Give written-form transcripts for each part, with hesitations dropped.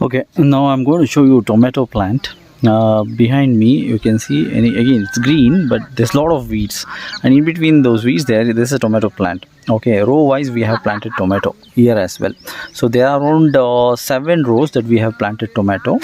Okay, now I'm going to show you tomato plant. Behind me you can see, again it's green, but there's a lot of weeds, and in between those weeds there's a tomato plant. Okay, row wise we have planted tomato here as well. So there are around 7 rows that we have planted tomato.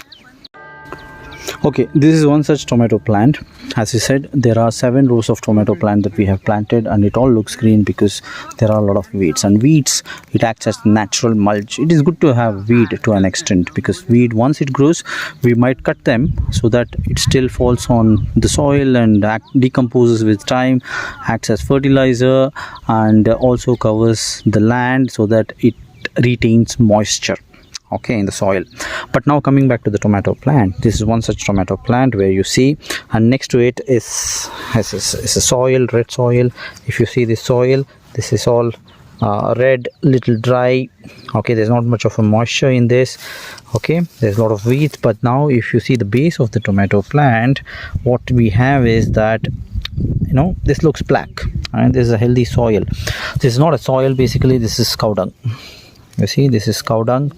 Okay, this is one such tomato plant. As I said, there are 7 rows of tomato plant that we have planted, and it all looks green because there are a lot of weeds. And weeds, it acts as natural mulch. It is good to have weed to an extent, because weed, once it grows, we might cut them so that it still falls on the soil and decomposes with time, acts as fertilizer, and also covers the land so that it retains moisture, okay, in the soil. But now coming back to the tomato plant, this is one such tomato plant where you see, and next to it is a soil, red soil. If you see this soil, this is all red, little dry. Okay, there's not much of a moisture in this. Okay, there's a lot of weeds. But now if you see the base of the tomato plant, what we have is that, you know, this looks black, and this is a healthy soil. This is not a soil, basically this is cow dung. You see, this is cow dung.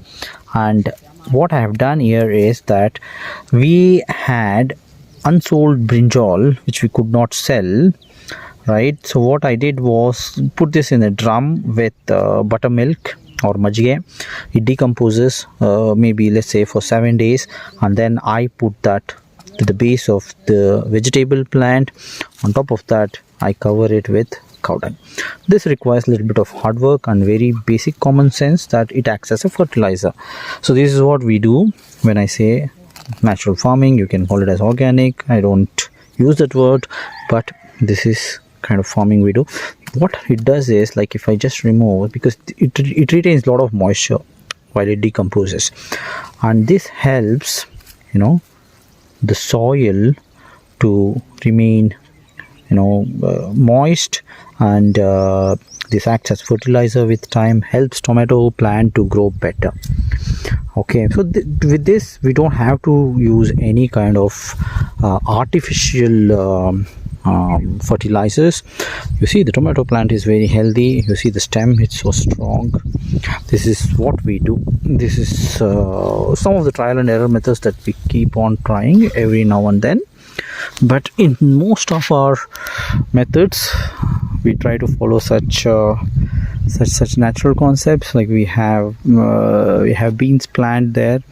And what I have done here is that we had unsold brinjal which we could not sell, right? So what I did was put this in a drum with buttermilk or majige. It decomposes maybe, let's say, for 7 days, and then I put that to the base of the vegetable plant. On top of that, I cover it with cow dung. This requires a little bit of hard work and very basic common sense, that it acts as a fertilizer. So this is what we do. When I say natural farming, you can call it as organic. I don't use that word, but this is kind of farming we do. What it does is, like, if I just remove, because it retains a lot of moisture while it decomposes, and this helps, you know, the soil to remain, you know, moist, and this acts as fertilizer with time, helps tomato plant to grow better. Okay, so with this we don't have to use any kind of artificial fertilizers. You see, the tomato plant is very healthy. You see the stem, it's so strong. This is what we do. This is some of the trial and error methods that we keep on trying every now and then. But in most of our methods, we try to follow such natural concepts. Like we have beans plant there,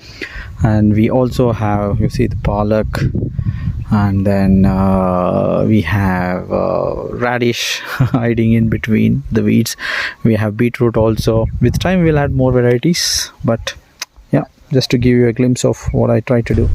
and we also have, you see, the palak, and then we have radish hiding in between the weeds. We have beetroot also. With time we'll add more varieties, but yeah, just to give you a glimpse of what I try to do.